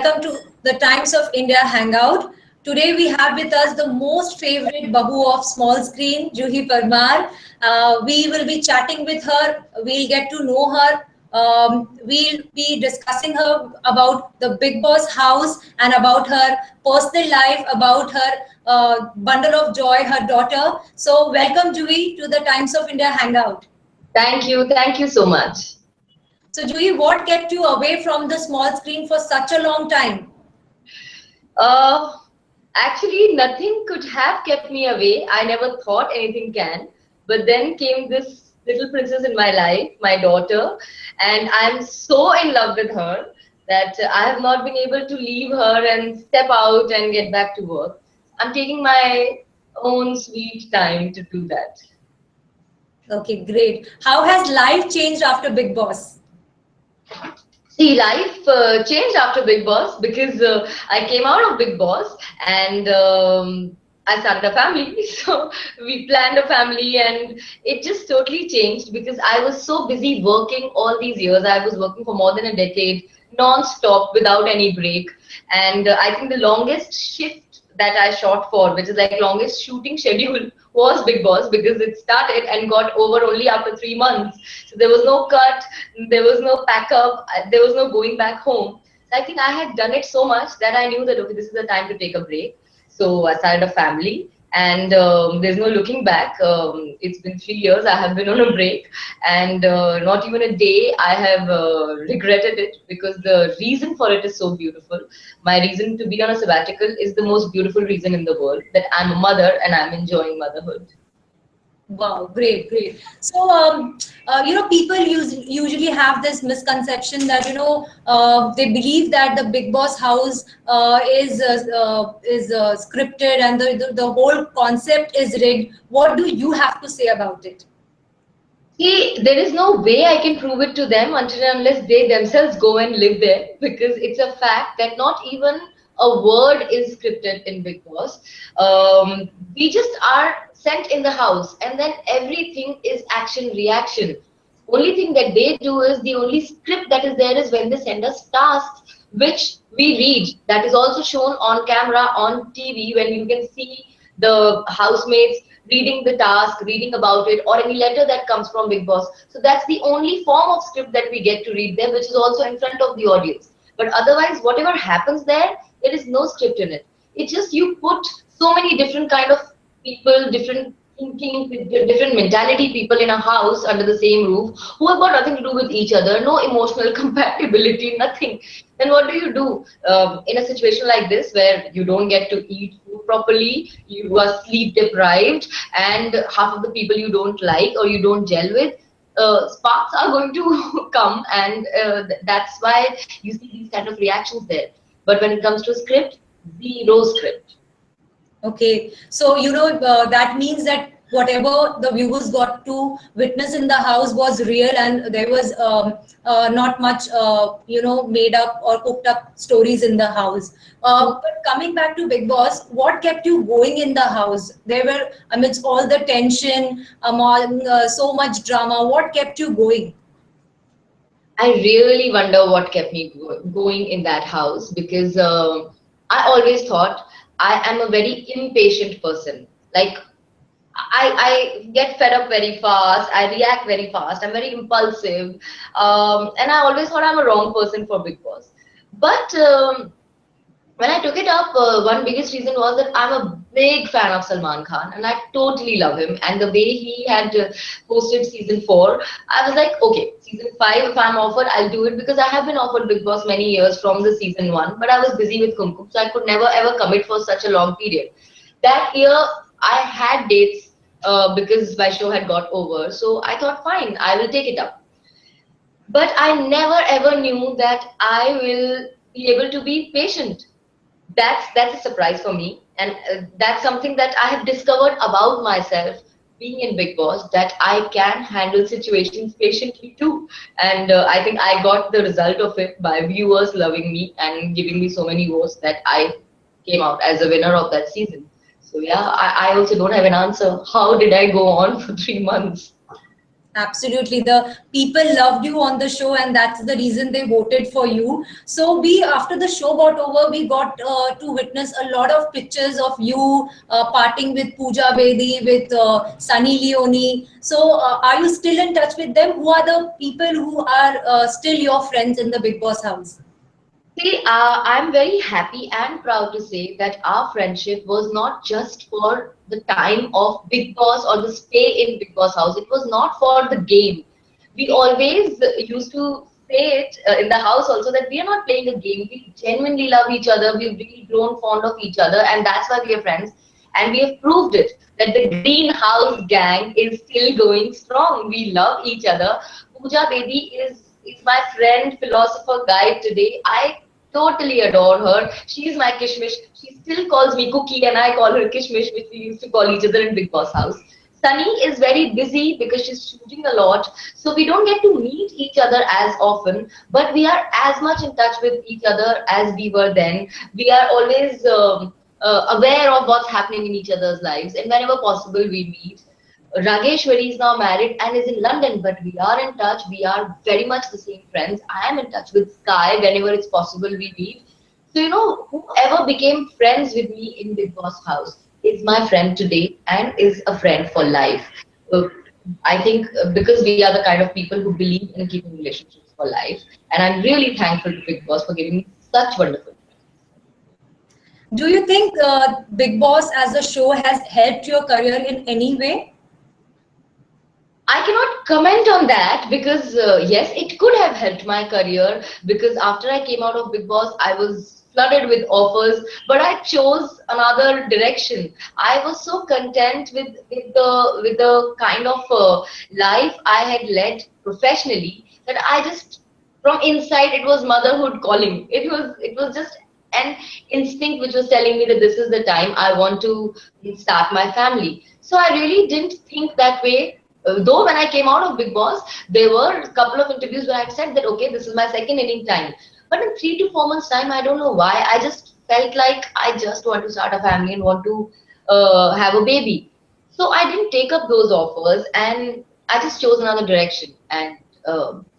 to the Times of India Hangout. Today we have with us the most favorite Babu of small screen, Juhi Parmar. We will be chatting with her. We'll get to know her. We'll be discussing her about the Bigg Boss house and about her personal life, about her bundle of joy, her daughter. So welcome, Juhi, to the Times of India Hangout. Thank you so much. So, Juhi, what kept you away from the small screen for such a long time? Uh, Actually, nothing could have kept me away. I never thought anything can. But then came this little princess in my life, my daughter, and I'm so in love with her that I have not been able to leave her and step out and get back to work. I'm taking my own sweet time to do that. Okay, great. How has life changed after Bigg Boss? See, life changed after Bigg Boss because I came out of Bigg Boss and I started a family. So we planned a family and it just totally changed because I was so busy working all these years. I was working for more than a decade, non-stop, without any break. And I think the longest shift that I shot for, which is like longest shooting schedule, was Bigg Boss because it started and got over only after 3 months. So there was no cut, there was no pack up, there was no going back home. So I think I had done it so much that I knew that okay, this is the time to take a break. So I started a family, and there's no looking back. It's been 3 years. I have been on a break, and not even a day I have regretted it because the reason for it is so beautiful. My reason to be on a sabbatical is the most beautiful reason in the world, that I'm a mother and I'm enjoying motherhood. Wow, great, great. So, people usually have this misconception that they believe that the Bigg Boss house is scripted and the whole concept is rigged. What do you have to say about it? See, there is no way I can prove it to them until and unless they themselves go and live there because it's a fact that not even a word is scripted in Bigg Boss. We just are sent in the house and then everything is action reaction. Only thing that they do is the only script that is there is when they send us tasks which we read. That is also shown on camera on TV when you can see the housemates reading the task, reading about it, or any letter that comes from Bigg Boss. So that's the only form of script that we get to read there, which is also in front of the audience. But otherwise, whatever happens there is no script in it. It's just you put so many different kind of people, different thinking, different mentality people in a house under the same roof who have got nothing to do with each other, no emotional compatibility, nothing. Then what do you do in a situation like this where you don't get to eat food properly, you are sleep deprived, and half of the people you don't like or you don't gel with? Sparks are going to come, and that's why you see these kind of reactions there. But when it comes to script, zero script. Okay, so that means that whatever the viewers got to witness in the house was real, and there was not much made up or cooked up stories in the house. But coming back to Bigg Boss, what kept you going in the house? There were amidst all the tension, among so much drama. What kept you going? I really wonder what kept me going in that house because I always thought I am a very impatient person. Like I get fed up very fast. I react very fast. I'm very impulsive, and I always thought I'm a wrong person for Bigg Boss. But when I took it up, one biggest reason was that I'm a big fan of Salman Khan and I totally love him. And the way he had hosted season 4, I was like, okay, season 5, if I'm offered, I'll do it because I have been offered Bigg Boss many years from the season 1, but I was busy with Kumkum, so I could never ever commit for such a long period. That year, I had dates because my show had got over, so I thought, fine, I will take it up. But I never ever knew that I will be able to be patient. That's a surprise for me, and that's something that I have discovered about myself being in Bigg Boss, that I can handle situations patiently too. And I think I got the result of it by viewers loving me and giving me so many votes that I came out as a winner of that season. So yeah, I also don't have an answer. How did I go on for 3 months? Absolutely. The people loved you on the show, and that's the reason they voted for you. So after the show got over, we got to witness a lot of pictures of you parting with Pooja Bedi, with Sunny Leone. So, are you still in touch with them? Who are the people who are still your friends in the Big Boss house? See, I'm very happy and proud to say that our friendship was not just for the time of Big Boss or the stay in Big Boss house. It was not for the game. We always used to say it in the house also that we are not playing a game. We genuinely love each other. We've really grown fond of each other, and that's why we are friends. And we have proved it that the Greenhouse gang is still going strong. We love each other. Pooja Bedi is my friend, philosopher, guide today. I totally adore her. She's my Kishmish. She still calls me Cookie and I call her Kishmish, which we used to call each other in Big Boss house. Sunny is very busy because she's shooting a lot, so we don't get to meet each other as often, but we are as much in touch with each other as we were then. We are always aware of what's happening in each other's lives, and whenever possible, we meet. Rageshwari is now married and is in London, but we are in touch. We are very much the same friends. I am in touch with Sky whenever it's possible we meet. So, whoever became friends with me in Big Boss house is my friend today and is a friend for life. Uh, I think because we are the kind of people who believe in keeping relationships for life, and I'm really thankful to Big Boss for giving me such wonderful. Do you think Big Boss as a show has helped your career in any way? I cannot comment on that because yes, it could have helped my career because after I came out of Big Boss, I was flooded with offers, but I chose another direction. I was so content with the kind of life I had led professionally that I just from inside it was motherhood calling. It was just an instinct which was telling me that this is the time I want to start my family. So I really didn't think that way. Though when I came out of Big Boss, there were a couple of interviews where I said that okay, this is my second inning time. But in 3 to 4 months time, I don't know why, I just felt like I just want to start a family and want to have a baby. So I didn't take up those offers, and I just chose another direction, and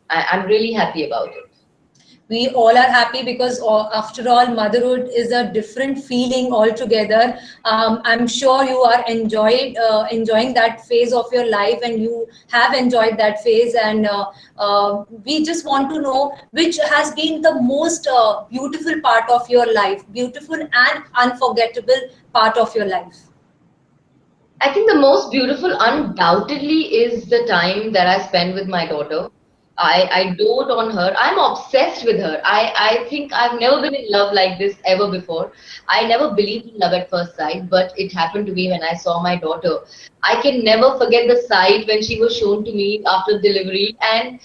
I'm really happy about it. We all are happy because after all, motherhood is a different feeling altogether. I'm sure you are enjoying that phase of your life, and you have enjoyed that phase. And we just want to know which has been the most beautiful part of your life, beautiful and unforgettable part of your life. I think the most beautiful, undoubtedly, is the time that I spend with my daughter. I dote on her. I'm obsessed with her. I think I've never been in love like this ever before. I never believed in love at first sight, but it happened to me when I saw my daughter. I can never forget the sight when she was shown to me after delivery, and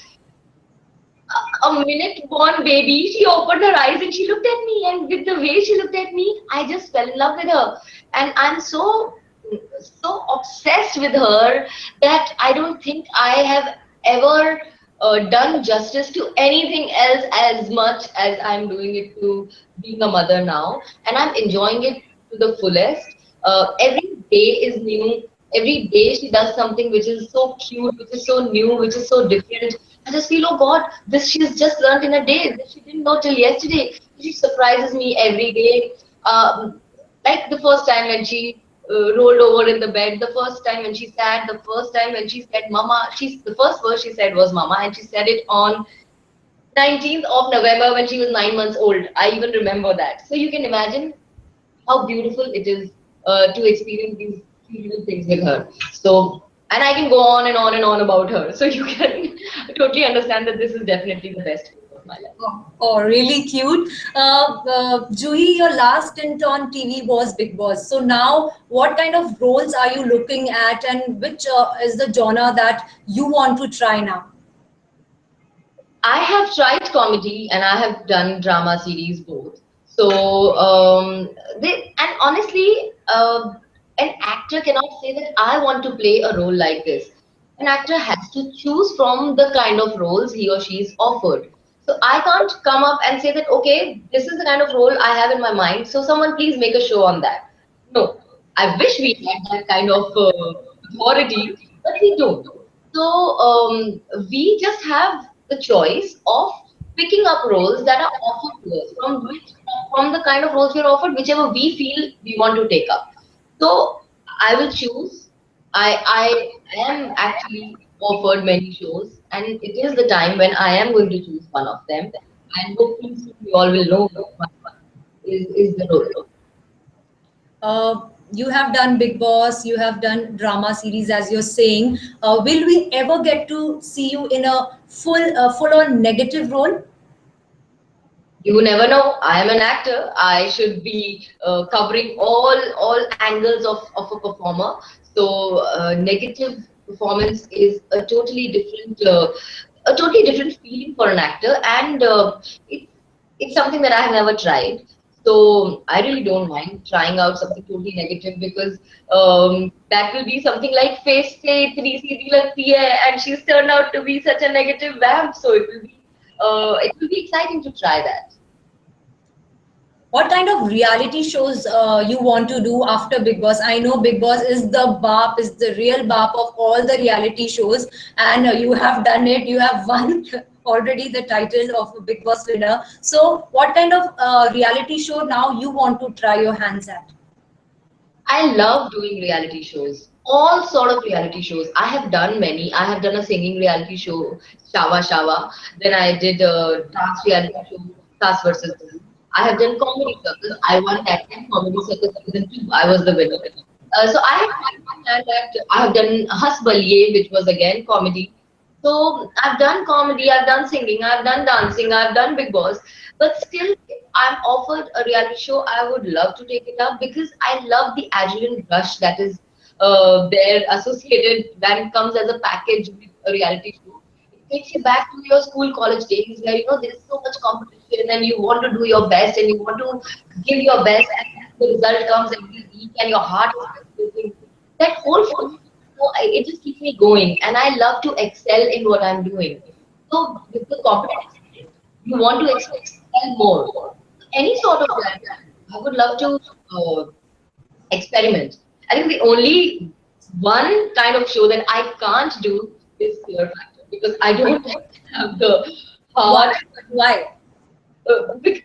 a minute born baby, she opened her eyes and she looked at me, and with the way she looked at me, I just fell in love with her. And I'm so obsessed with her that I don't think I have ever done justice to anything else as much as I'm doing it to being a mother now, and I'm enjoying it to the fullest. Every day is new. Every day she does something which is so cute, which is so new, which is so different. I just feel, oh God, this she's just learned in a day. This she didn't know till yesterday. She surprises me every day. Like the first time when she rolled over in the bed, the first time when she sat, the first time when she said "Mama." The first word she said was "Mama," and she said it on 19th of November when she was 9 months old. I even remember that. So you can imagine how beautiful it is to experience these cute little things with her. So, and I can go on and on and on about her. So you can totally understand that this is definitely the best phase of my life. Oh, really cute. Juhi, your last stint on TV was Big Boss. So now, what kind of roles are you looking at, and which is the genre that you want to try now? I have tried comedy and I have done drama series both. So, and honestly, an actor cannot say that I want to play a role like this. An actor has to choose from the kind of roles he or she is offered. So I can't come up and say that, okay, this is the kind of role I have in my mind. So someone please make a show on that. No, I wish we had that kind of authority, but we don't. So we just have the choice of picking up roles that are offered to us from the kind of roles we're offered, whichever we feel we want to take up. So I will choose. I am actually offered many shows, and it is the time when I am going to choose one of them. And hopefully soon we all will know which one is the role. You have done Big Boss, you have done drama series, as you're saying. Will we ever get to see you in a full-on negative role? You never know. I am an actor. I should be covering all angles of a performer. So negative performance is a totally different feeling for an actor, and it's something that I have never tried. So I really don't mind trying out something totally negative because that will be something like face se itni seedhi lagti hai, and she's turned out to be such a negative vamp. So it will be exciting to try that. What kind of reality shows you want to do after Big Boss? I know Big Boss is the BAP, is the real BAP of all the reality shows, and you have done it. You have won already the title of a Big Boss winner. So, what kind of reality show now you want to try your hands at? I love doing reality shows, all sort of reality shows. I have done many. I have done a singing reality show, Shava Shava. Then I did a dance reality show, Sass versus Bhai. I have done comedy circus. I won that time, comedy circus season 2. I was the winner. So I have done that. I have done Has Baliye, which was again comedy. So I've done comedy, I've done singing, I've done dancing, I've done Big Boss. But still, if I'm offered a reality show, I would love to take it up because I love the adrenaline rush that is there associated when it comes as a package with a reality show. It takes you back to your school, college days where there's so much competition and you want to do your best and you want to give your best and the result comes every week and your heart is palpitating. That whole feeling, it just keeps me going and I love to excel in what I'm doing. So with the competitive spirit, you want to excel more. Any sort of reality, I would love to uh, experiment. I think the only one kind of show that I can't do is Fear Factor because I don't have the Why? heart. Why? Because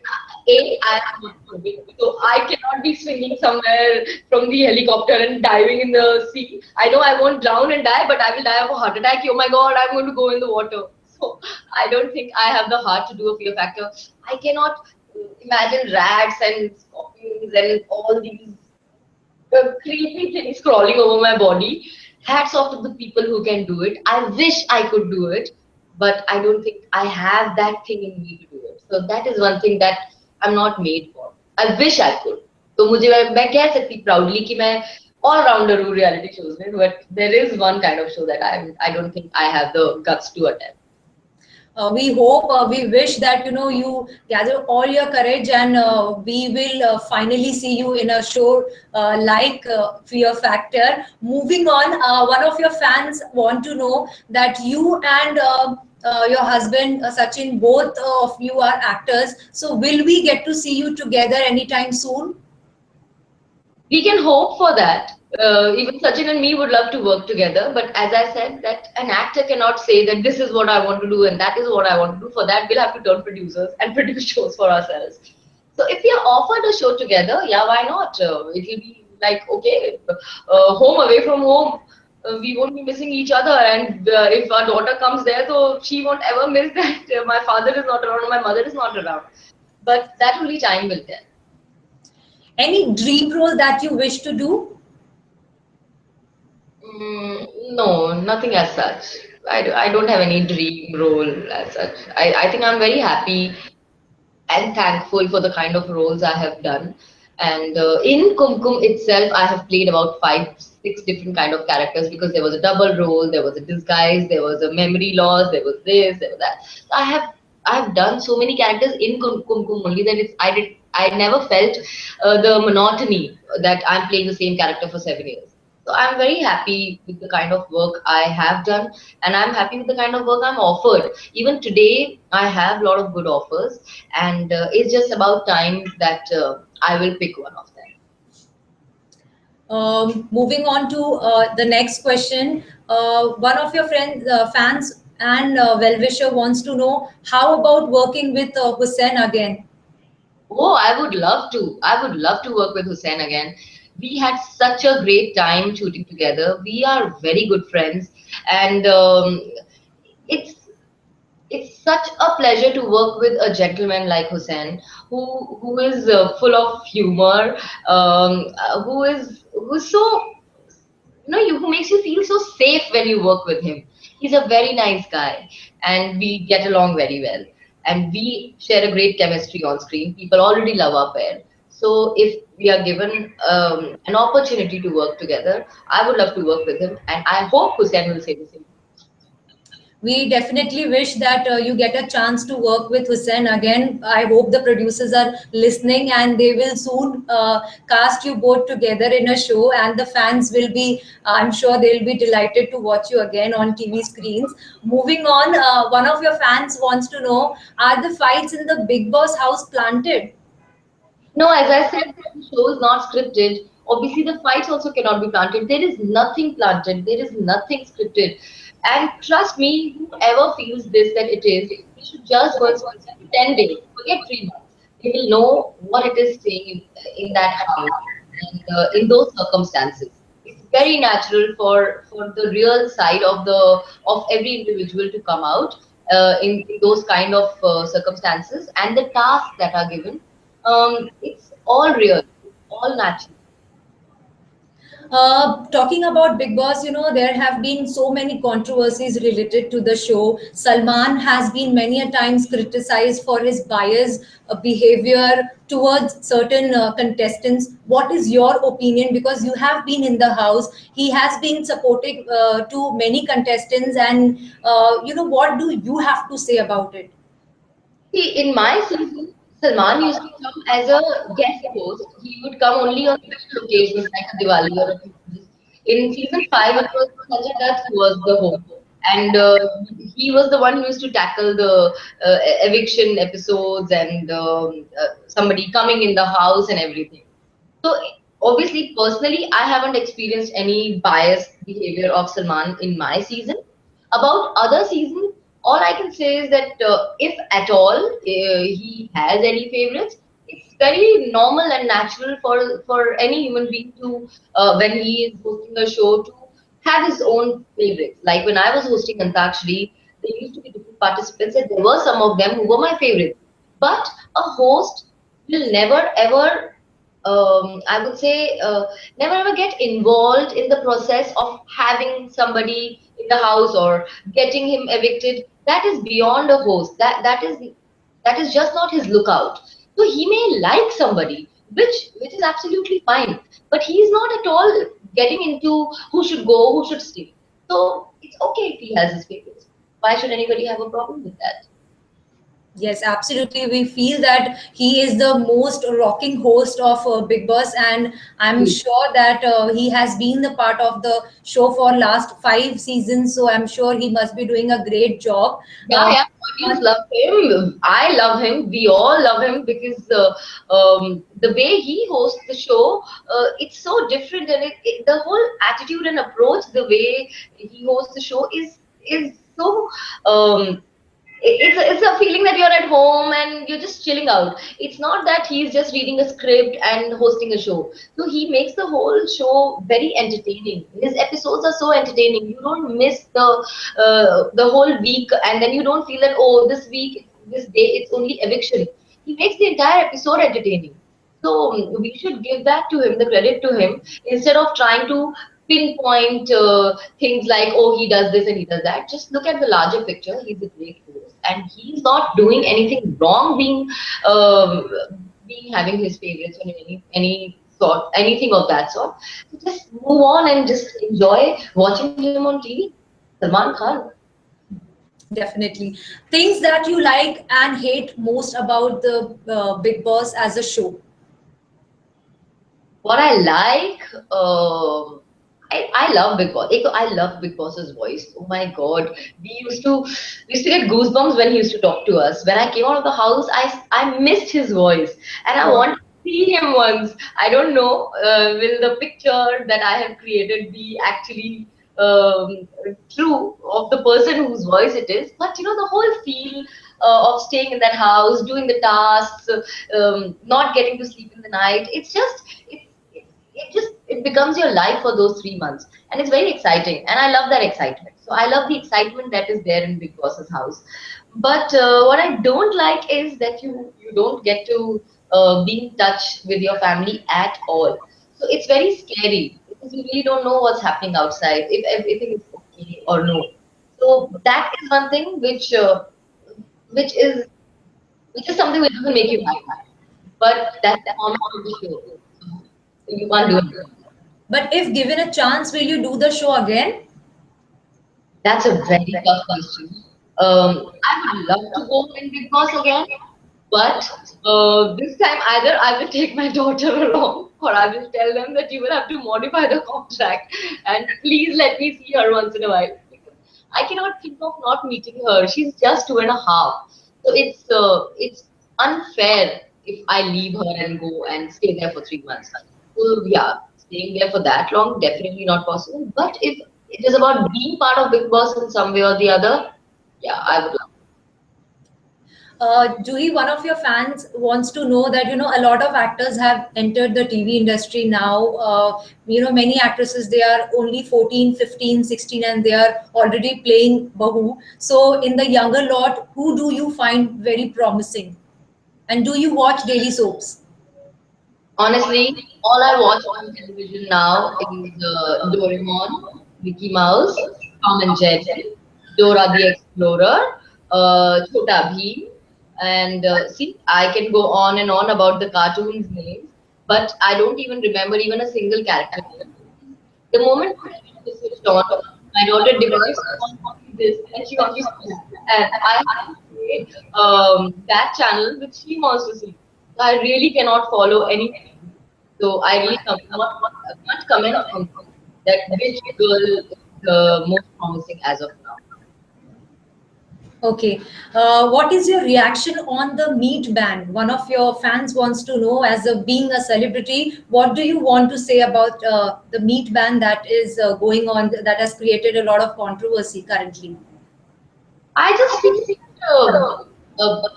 I am not swimming, so I cannot be swinging somewhere from the helicopter and diving in the sea. I know I won't drown and die, but I will die of a heart attack. Oh my God, I'm going to go in the water. So I don't think I have the heart to do a Fear Factor. I cannot imagine rats and scorpions and all these creepy things crawling over my body. Hats off to the people who can do it. I wish I could do it, but I don't think I have that thing in me to do it. So that is one thing that I'm not made for. I wish I could. तो मुझे मैं कह सकती proudly कि मैं all rounder हूँ reality shows में, but there is one kind of show that I don't think I have the guts to attempt. We hope, we wish that you gather all your courage, and we will finally see you in a show like Fear Factor. Moving on, one of your fans want to know that you and your husband Sachin, both of you are actors. So will we get to see you together anytime soon? We can hope for that. Even Sachin and me would love to work together, but as I said, that an actor cannot say that this is what I want to do and that is what I want to do. For that, we'll have to turn producers and produce shows for ourselves. So if we are offered a show together, yeah, why not? It will be like, okay, home away from home. We won't be missing each other, and if our daughter comes there, so she won't ever miss that my father is not around or my mother is not around. But that only time will tell. Any dream role that you wish to do? No, nothing as such. I don't have any dream role as such. I think I'm very happy and thankful for the kind of roles I have done. And in Kumkum itself, I have played about five, six different kind of characters because there was a double role, there was a disguise, there was a memory loss, there was this, there was that. So I have done so many characters in Kumkum only that I never felt the monotony that I'm playing the same character for 7 years. So I'm very happy with the kind of work I have done, and I'm happy with the kind of work I'm offered. Even today, I have a lot of good offers, and it's just about time that I will pick one of them. Moving on to the next question. One of your friends, fans, and well-wisher wants to know how about working with Hussein again. Oh, I would love to. I would love to work with Hussein again. We had such a great time shooting together. We are very good friends, and it's it's such a pleasure to work with a gentleman like Hussein, who is full of humor, who's so who makes you feel so safe when you work with him. He's a very nice guy, and we get along very well, and we share a great chemistry on screen. People already love our pair. So if we are given an opportunity to work together, I would love to work with him, and I hope Hussein will say the same. We definitely wish that you get a chance to work with Hussein again. I hope the producers are listening and they will soon cast you both together in a show, and the fans will be, I'm sure they'll be delighted to watch you again on TV screens. Moving on, one of your fans wants to know, are the fights in the Bigg Boss house planted? No, as I said, the show is not scripted. Obviously, the fights also cannot be planted. There is nothing planted. There is nothing scripted. And trust me, whoever feels this that it is, they should just go and spend 10 days. Forget 3 months. They will know what it is staying in that house and in those circumstances. It's very natural for the real side of every individual to come out in those kind of circumstances, and the tasks that are given, it's all real, it's all natural. Talking about Big Boss, there have been so many controversies related to the show. Salman has been many a times criticized for his biased behavior towards certain contestants. What is your opinion? Because you have been in the house. He has been supportive to many contestants, and what do you have to say about it? See, in my season, Salman used to come as a guest host. He would come only on special occasions like a Diwali or a Christmas. In season 5, it was Sanjay Dutt who was the host. And he was the one who used to tackle the eviction episodes and somebody coming in the house and everything. So obviously, personally, I haven't experienced any biased behavior of Salman in my season. About other seasons, all I can say is that if at all he has any favorites, it's very normal and natural for any human being to when he is hosting a show to have his own favorites. Like when I was hosting Antakshari, there used to be different participants, and there were some of them who were my favorites. But a host will never ever I would say, never ever get involved in the process of having somebody in the house or getting him evicted. That is beyond a host. That is just not his lookout. So he may like somebody, which is absolutely fine, but he is not at all getting into who should go, who should stay. So it's okay if he has his favorites. Why should anybody have a problem with that? Yes, absolutely. We feel that he is the most rocking host of Big Boss, and I'm sure that he has been the part of the show for last 5 seasons. So I'm sure he must be doing a great job. Yeah, yeah, audience love him. I love him. We all love him because the way he hosts the show, it's so different, and the whole attitude and approach, the way he hosts the show is so it's a feeling that you're at home and you're just chilling out. It's not that he's just reading a script and hosting a show. So he makes the whole show very entertaining. His episodes are so entertaining. You don't miss the whole week, and then you don't feel that, oh, this week, this day, it's only eviction. He makes the entire episode entertaining. So we should give that to him, the credit to him, instead of trying to pinpoint things like, oh, he does this and he does that. Just look at the larger picture. He's a great host, and he's not doing anything wrong um, being having his favorites or any sort, anything of that sort. So just move on and just enjoy watching him on TV. Salman Khan. Definitely. Things that you like and hate most about the Big Boss as a show. What I like, I love Big Boss. I love Big Boss's voice. Oh my God, we used to get goosebumps when he used to talk to us. When I came out of the house, I missed his voice, and I want to see him once. I don't know, will the picture that I have created be actually um, true of the person whose voice it is, but the whole feel of staying in that house, doing the tasks, not getting to sleep in the night, it becomes your life for those 3 months, and it's very exciting, and I love that excitement. So I love the excitement that is there in Bigg Boss's house. But what I don't like is that you don't get to be in touch with your family at all. So it's very scary because you really don't know what's happening outside, if everything is okay or no. So that is one thing which is which is something which doesn't make you happy. But that's the format of the show. So you can't do it. But if given a chance, will you do the show again? That's a very tough question. I would love to go in Big Boss again, but this time either I will take my daughter along or I will tell them that you will have to modify the contract and please let me see her once in a while. Because I cannot think of not meeting her. She's just 2.5. So it's unfair if I leave her and go and stay there for 3 months. So yeah, staying there for that long, definitely not possible. But if it is about being part of Big Boss in some way or the other, yeah, I would love. Juhi, one of your fans wants to know that a lot of actors have entered the TV industry now. Many actresses, they are only 14, 15, 16, and they are already playing Bahu. So in the younger lot, who do you find very promising? And do you watch daily soaps? Honestly, all I watch on television now is Doraemon, Mickey Mouse, Tom and Jerry, Dora the Explorer, Chota Bheem, and see, I can go on and on about the cartoons' names, but I don't even remember even a single character name. The moment television is switched on, my daughter demands only this, and she wants to see that. And I have to say that channel which she wants to see. So I really cannot follow anything. So I really can't comment on that which girl is the most promising as of now. Okay. What is your reaction on the meat ban? One of your fans wants to know, as a being a celebrity, what do you want to say about the meat ban that is going on, that has created a lot of controversy currently? I just feel uh,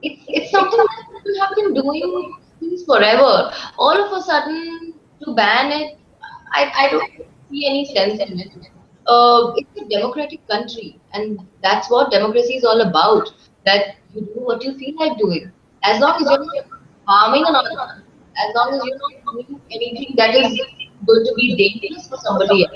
it's something that people have been doing since forever. All of a sudden, to ban it, I don't see any sense in it. It's a democratic country, and that's what democracy is all about. That you do what you feel like doing, as long as you're not harming another person, as long as you're not doing anything that is going to be dangerous for somebody else.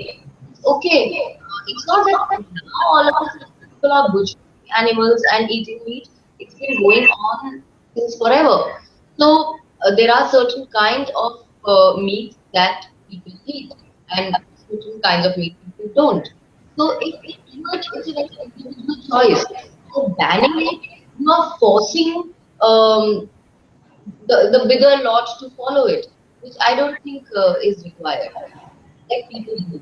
It's okay. It's not that now all of a sudden people are butchering animals and eating meat. It's been going on since forever. So there are certain kinds of meat that people eat, and certain kinds of meat people don't. So if you do it, it's a very individual choice. So banning it, you are forcing the bigger lot to follow it, which I don't think is required. Let people do.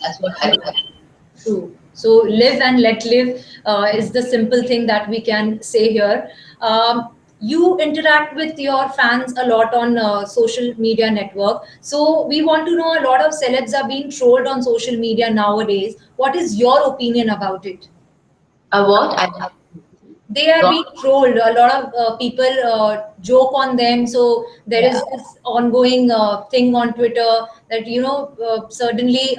That's what I would like. True. So live and let live is the simple thing that we can say here. You interact with your fans a lot on social media network. So we want to know, a lot of celebs are being trolled on social media nowadays. What is your opinion about it? What? They are being trolled. A lot of people joke on them. So there is Yeah. this ongoing thing on Twitter that suddenly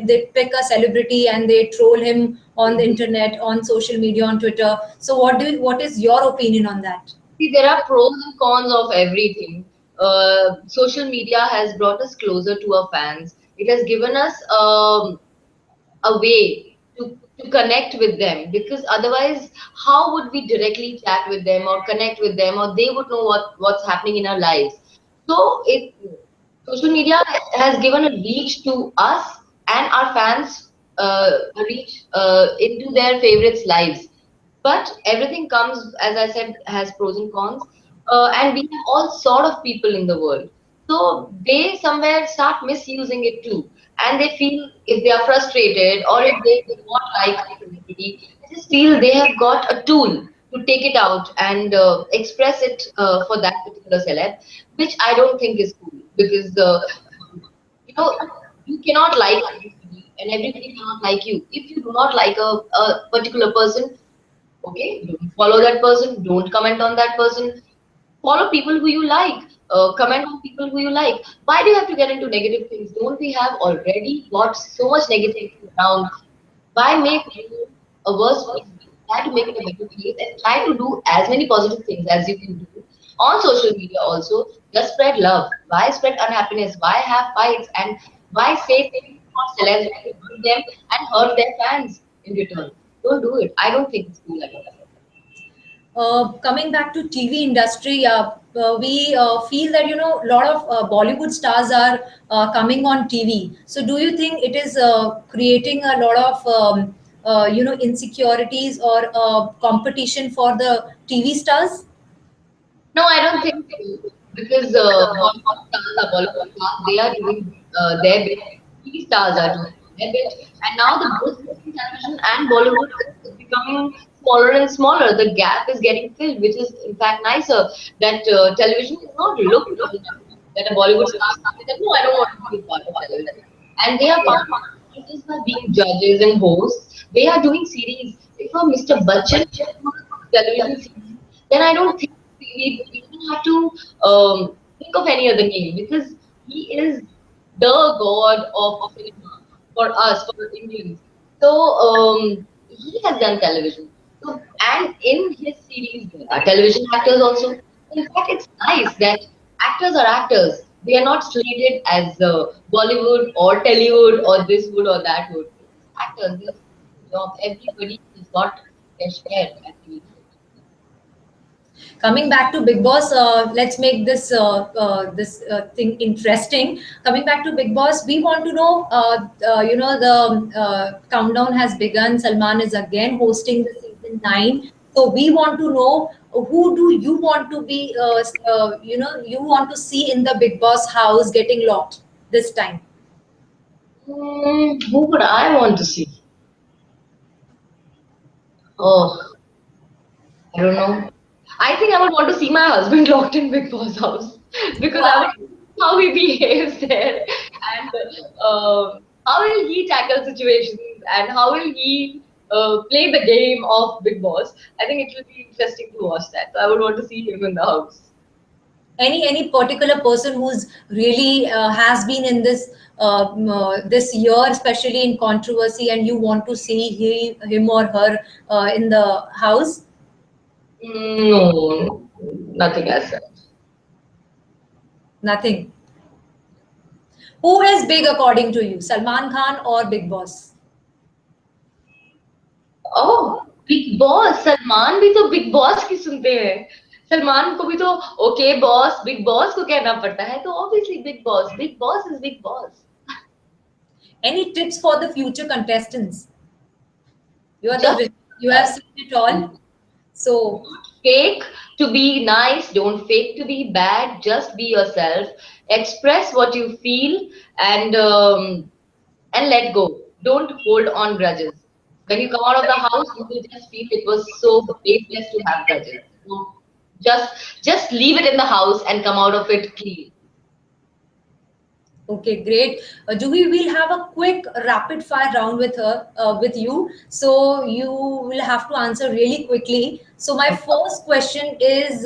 they pick a celebrity and they troll him on the internet, on social media, on Twitter. So what is your opinion on that? See, there are pros and cons of everything. Social media has brought us closer to our fans. It has given us a way to connect with them, because otherwise, how would we directly chat with them or connect with them, or they would know what's happening in our lives? So social media has given a reach to us and our fans, a reach into their favorites' lives. But everything comes, as I said, has pros and cons. And we have all sort of people in the world. So they somewhere start misusing it too. And they feel, if they are frustrated or if they do not like a celebrity, they just feel they have got a tool to take it out and express it for that particular celeb, which I don't think is cool, because you know you cannot like everybody, and everybody cannot like you. If you do not like a particular person, okay, don't follow that person, don't comment on that person. Follow people who you like, comment on people who you like. Why do you have to get into negative things? Don't we have already got so much negativity around? Why make you a worse place? Try to make it a better place and try to do as many positive things as you can do on social media also. Just spread love. Why spread unhappiness? Why have fights? And why say things about celebs to hurt them and hurt their fans in return? Don't do it. I don't think it's cool at all. Coming back to TV industry, we feel that a lot of Bollywood stars are coming on TV. So, do you think it is creating a lot of insecurities or competition for the TV stars? No, I don't think so. Because Bollywood stars are Bollywood stars. They are doing their bit. TV stars are doing their bit. And now the both between television and Bollywood is becoming smaller and smaller. The gap is getting filled, which is in fact nicer. That television is not looked down on. That a Bollywood star says that no, I don't want to be part of television. And they are part of it just by being judges and hosts. They are doing series. If a Mr. Bachchan is on a television series, then I don't think we don't have to think of any other name because he is the god of cinema for us, for Indians. So he has done television. So and in his series there are television actors also. In fact, it's nice that actors are actors. They are not slated as Bollywood or Tollywood or this wood or that wood. Actors, they are job. Everybody has got their share at the Coming back to Big Boss, let's make this thing interesting. Coming back to Big Boss, we want to know. The countdown has begun. Salman is again hosting the season 9. So we want to know who do you want to be. You want to see in the Big Boss house getting locked this time. Who would I want to see? Oh, I don't know. I think I would want to see my husband locked in Big Boss house because I Wow. want to see how he behaves there and how will he tackle situations and how will he play the game of Big Boss. I think it will be interesting to watch that. So I would want to see him in the house. Any particular person who's really has been in this year, especially in controversy, and you want to see him or her in the house? No, nothing as such. Nothing. Who is big according to you, Salman Khan or Big Boss? Oh big boss Salman भी तो big boss की सुनते हैं सलमान को भी तो okay boss big boss को कहना पड़ता है तो obviously big boss is big boss Any tips for the future contestants? You are the just you have seen it all. So fake to be nice, don't fake to be bad, just be yourself, express what you feel and and let go. Don't hold on grudges. When you come out of the house, you will just feel it was so baseless to have grudges. So just leave it in the house and come out of it clean. okay, great. Juhi, we'll have a quick rapid fire round with you. So you will have to answer really quickly. So my first question is,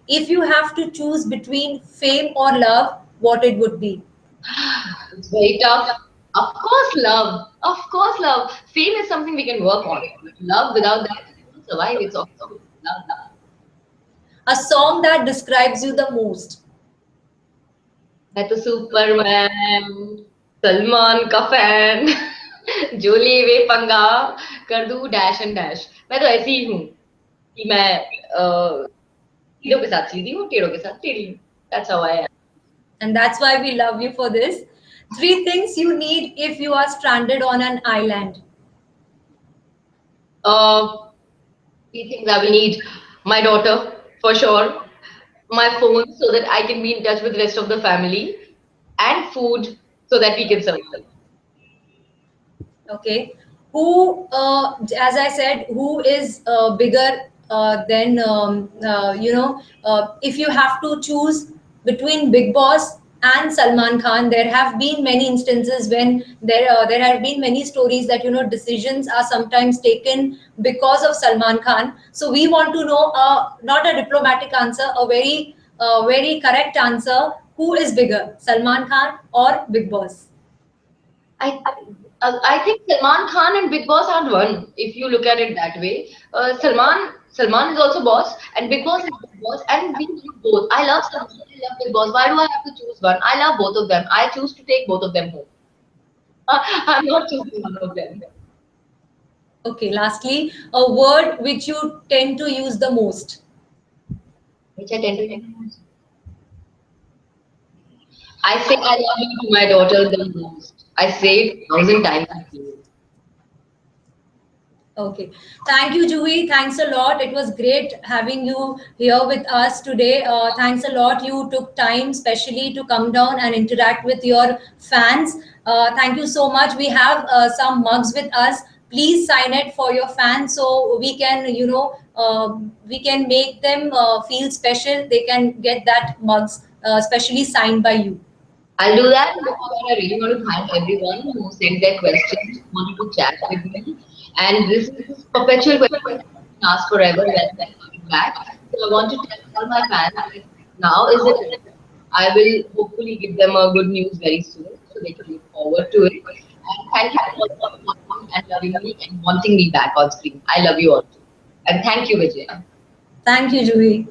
if you have to choose between fame or love, what it would be? It's very tough. Of course, love. Of course, love. Fame is something we can work on. But love without that, we won't survive. It's also love. A song that describes you the most. मैं तो Superman Salman का fan जो ले वे पंगा कर दूं dash and dash मैं तो ऐसी ही हूँ कि मैं सीधों के साथ सीधी हूँ टेढ़ों के साथ टेढ़ी हूँ that's how I am. And that's why we love you for this. Three things you need if you are stranded on an island. Uh, three things I will need: my daughter for sure, my phone so that I can be in touch with the rest of the family, and food so that we can survive. Okay. Who, as I said, who is bigger than, if you have to choose between Big Boss and Salman Khan. There have been many instances when there have been many stories that decisions are sometimes taken because of Salman Khan. So we want to know, not a diplomatic answer, a very correct answer. Who is bigger, Salman Khan or Bigg Boss? I I think Salman Khan and Bigg Boss are one. If you look at it that way, Salman is also boss, and Bigg Boss is Bigg Boss, and we love both. I love Salman, I love Bigg Boss. Why do I have to choose one? I love both of them. I choose to take both of them home. I'm not choosing one of them, Okay, lastly, a word which you tend to use the most. which I tend to use. I say I love you to my daughter the most. I say it 1,000 times a day. Okay. Thank you, Juhi. Thanks a lot. It was great having you here with us today. Thanks a lot. You took time specially to come down and interact with your fans. Thank you so much. We have some mugs with us. Please sign it for your fans so we can, we can make them feel special. They can get that mugs, specially signed by you. I'll do that. And before that, I really want to thank everyone who sent their questions, who wanted to chat with me. And this perpetual question that I can ask forever when they're coming back. So I want to tell all my fans that now is the time. I will hopefully give them a good news very soon, so they can look forward to it. And thank you all for watching and loving me and wanting me back on screen. I love you all too. And thank you, Vijay. Thank you, Juhi.